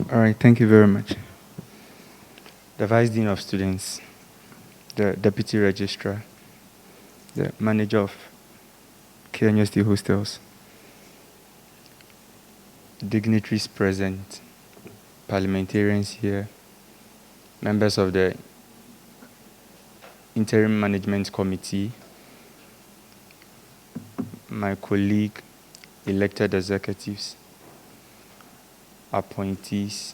All right, thank you very much. The Vice Dean of Students, the Deputy Registrar, the Manager of KNUST Hostels, dignitaries present, parliamentarians here, members of the Interim Management Committee, my colleague, elected executives, appointees,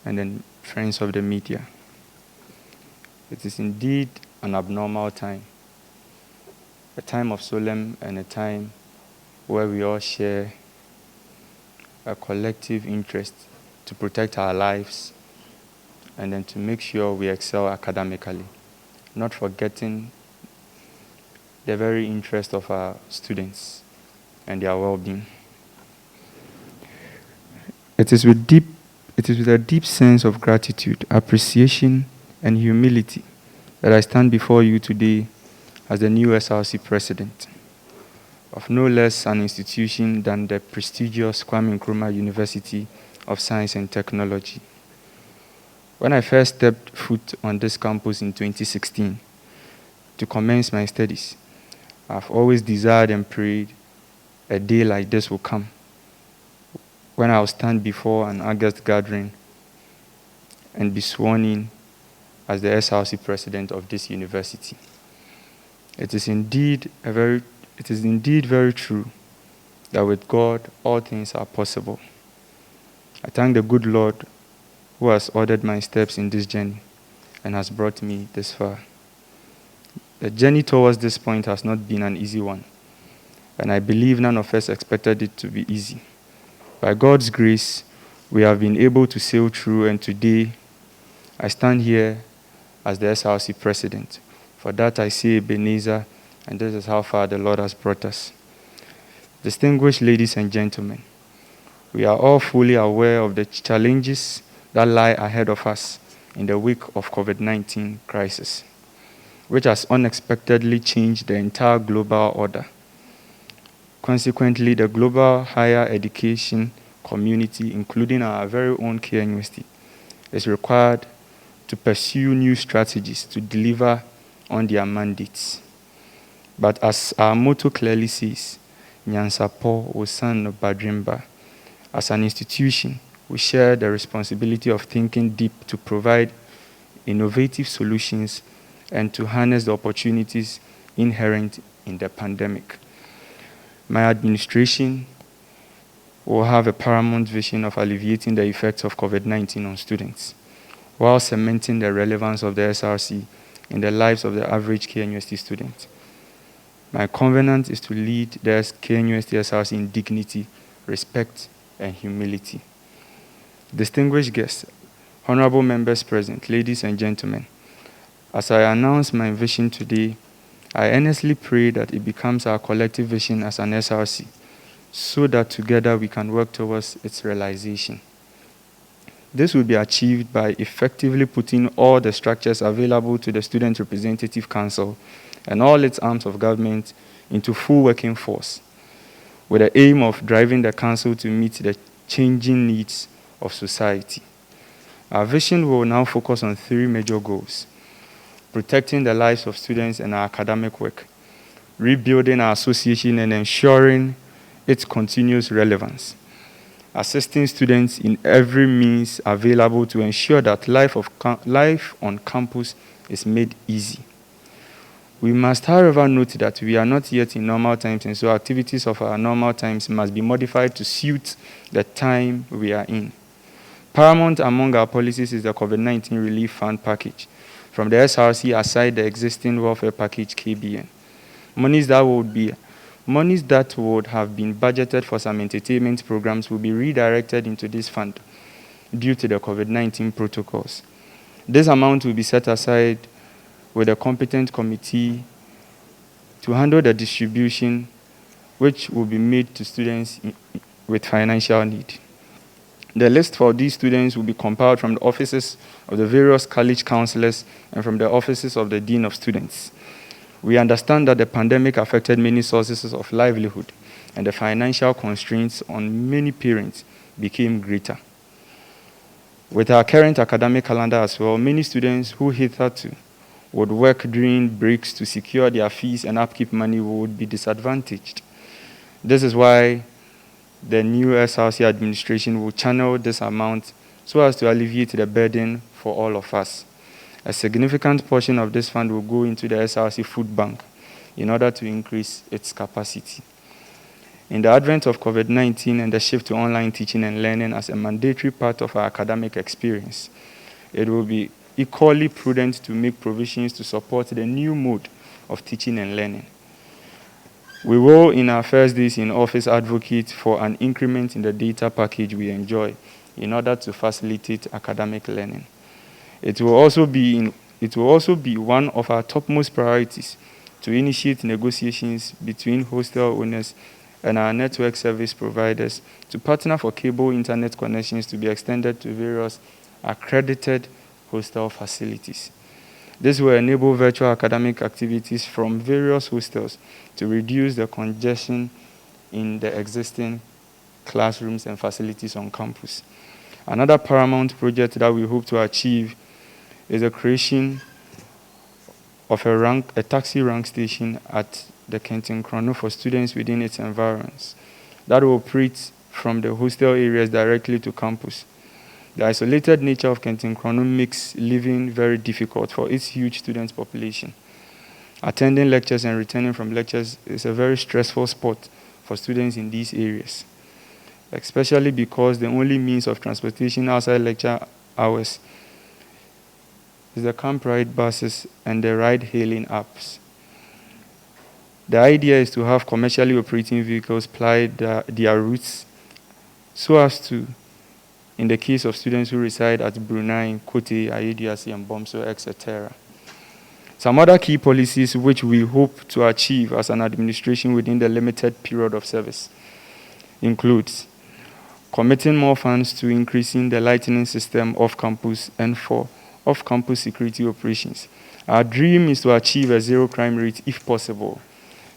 and then friends of the media. It is indeed an abnormal time, a time of solemn and a time where we all share a collective interest to protect our lives and then to make sure we excel academically, not forgetting the very interest of our students and their well-being. It is with a deep sense of gratitude, appreciation, and humility that I stand before you today as the new SRC president of no less an institution than the prestigious Kwame Nkrumah University of Science and Technology. When I first stepped foot on this campus in 2016 to commence my studies, I've always desired and prayed a day like this will come, when I'll stand before an august gathering and be sworn in as the SRC president of this university. It is indeed very true that with God all things are possible. I thank the good Lord who has ordered my steps in this journey and has brought me this far. The journey towards this point has not been an easy one, and I believe none of us expected it to be easy. By God's grace, we have been able to sail through, and today I stand here as the SRC president. For that I say Ebenezer, and this is how far the Lord has brought us. Distinguished ladies and gentlemen, we are all fully aware of the challenges that lie ahead of us in the wake of COVID-19 crisis, which has unexpectedly changed the entire global order. Consequently, the global higher education community, including our very own KNUST, is required to pursue new strategies to deliver on their mandates. But as our motto clearly says, Nyansapo Osan Badrimba, as an institution, we share the responsibility of thinking deep to provide innovative solutions and to harness the opportunities inherent in the pandemic. My administration will have a paramount vision of alleviating the effects of COVID-19 on students, while cementing the relevance of the SRC in the lives of the average KNUST student. My covenant is to lead the KNUST SRC in dignity, respect, and humility. Distinguished guests, honorable members present, ladies and gentlemen, as I announce my vision today, I earnestly pray that it becomes our collective vision as an SRC, so that together we can work towards its realization. This will be achieved by effectively putting all the structures available to the Student Representative Council and all its arms of government into full working force, with the aim of driving the Council to meet the changing needs of society. Our vision will now focus on three major goals: protecting the lives of students and our academic work, rebuilding our association and ensuring its continuous relevance, assisting students in every means available to ensure that life on campus is made easy. We must, however, note that we are not yet in normal times, and so activities of our normal times must be modified to suit the time we are in. Paramount among our policies is the COVID-19 Relief Fund package from the SRC aside the existing welfare package KBN. Monies that would have been budgeted for some entertainment programs will be redirected into this fund due to the COVID-19 protocols. This amount will be set aside with a competent committee to handle the distribution, which will be made to students with financial need. The list for these students will be compiled from the offices of the various college counselors and from the offices of the Dean of Students. We understand that the pandemic affected many sources of livelihood, and the financial constraints on many parents became greater. With our current academic calendar as well, many students who hitherto would work during breaks to secure their fees and upkeep money would be disadvantaged. This is why the new SRC administration will channel this amount so as to alleviate the burden for all of us. A significant portion of this fund will go into the SRC food bank in order to increase its capacity. In the advent of COVID-19 and the shift to online teaching and learning as a mandatory part of our academic experience, it will be equally prudent to make provisions to support the new mode of teaching and learning. We will, in our first days in office, advocate for an increment in the data package we enjoy in order to facilitate academic learning. It will also be one of our topmost priorities to initiate negotiations between hostel owners and our network service providers to partner for cable internet connections to be extended to various accredited hostel facilities. This will enable virtual academic activities from various hostels to reduce the congestion in the existing classrooms and facilities on campus. Another paramount project that we hope to achieve is the creation of a taxi rank station at the Kenton Chrono for students within its environs that will operate from the hostel areas directly to campus. The isolated nature of Kenton Chrono makes living very difficult for its huge student population. Attending lectures and returning from lectures is a very stressful spot for students in these areas, especially because the only means of transportation outside lecture hours is the camp ride buses and the ride-hailing apps. The idea is to have commercially operating vehicles ply their routes so as to, in the case of students who reside at Brunei, Kote, Ayediasi, and Bomso, etc. Some other key policies which we hope to achieve as an administration within the limited period of service includes committing more funds to increasing the lightning system off campus and for off-campus security operations. Our dream is to achieve a zero crime rate if possible,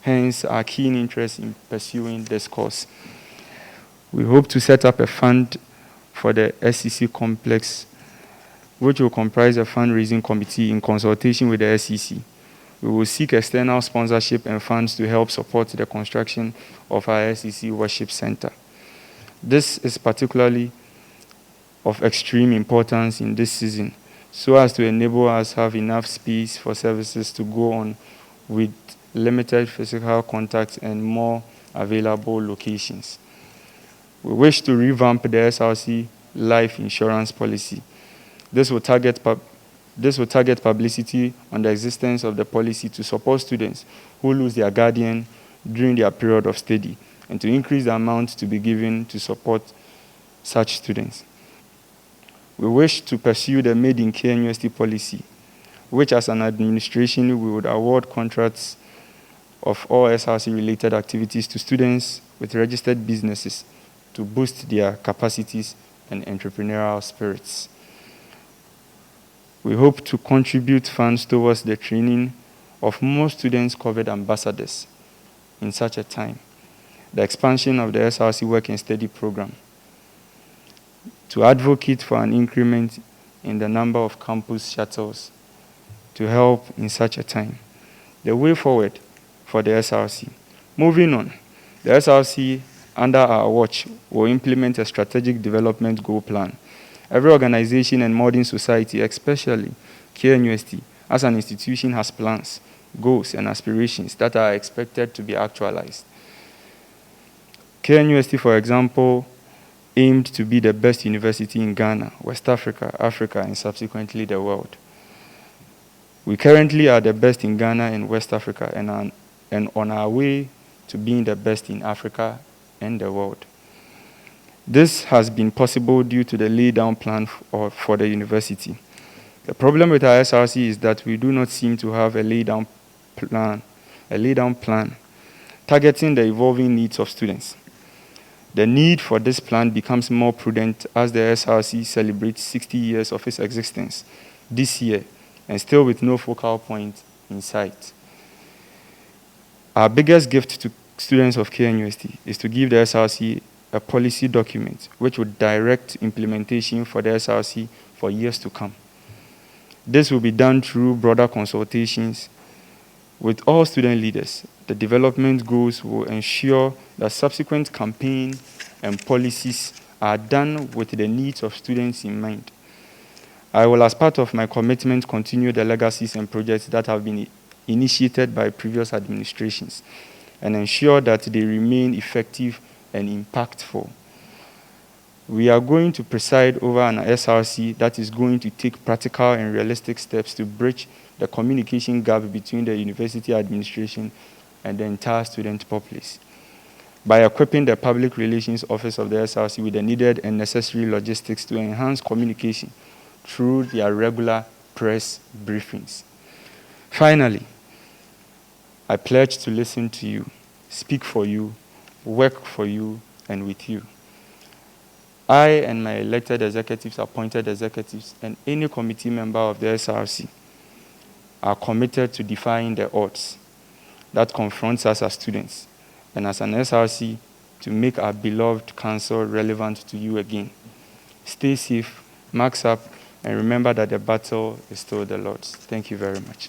hence our keen interest in pursuing this course. We hope to set up a fund for the SEC complex, which will comprise a fundraising committee in consultation with the SEC. We will seek external sponsorship and funds to help support the construction of our SEC Worship Center. This is particularly of extreme importance in this season, so as to enable us have enough space for services to go on with limited physical contact and more available locations. We wish to revamp the SRC life insurance policy. This will target publicity on the existence of the policy to support students who lose their guardian during their period of study and to increase the amount to be given to support such students. We wish to pursue the Made in KNUST policy, which as an administration we would award contracts of all SRC-related activities to students with registered businesses to boost their capacities and entrepreneurial spirits. We hope to contribute funds towards the training of more students COVID ambassadors in such a time, the expansion of the SRC Work and Study program, to advocate for an increment in the number of campus shuttles to help in such a time. The way forward for the SRC. Moving on, the SRC under our watch will implement a strategic development goal plan. Every organization and modern society, especially KNUST, as an institution, has plans, goals, and aspirations that are expected to be actualized. KNUST, for example, aimed to be the best university in Ghana, West Africa, Africa, and subsequently the world. We currently are the best in Ghana and West Africa and on our way to being the best in Africa and the world. This has been possible due to the laid-down plan for the university. The problem with our SRC is that we do not seem to have a laid-down plan targeting the evolving needs of students. The need for this plan becomes more prudent as the SRC celebrates 60 years of its existence this year, and still with no focal point in sight. Our biggest gift to students of KNUST is to give the SRC a policy document which would direct implementation for the SRC for years to come. This will be done through broader consultations with all student leaders. The development goals will ensure that subsequent campaigns and policies are done with the needs of students in mind. I will, as part of my commitment, continue the legacies and projects that have been initiated by previous administrations and ensure that they remain effective and impactful. We are going to preside over an SRC that is going to take practical and realistic steps to bridge the communication gap between the university administration and the entire student populace by equipping the Public Relations Office of the SRC with the needed and necessary logistics to enhance communication through their regular press briefings. Finally, I pledge to listen to you, speak for you, work for you, and with you. I and my elected executives, appointed executives, and any committee member of the SRC are committed to defying the odds that confronts us as students, and as an SRC, to make our beloved council relevant to you again. Stay safe, max up, and remember that the battle is still the Lord's. Thank you very much.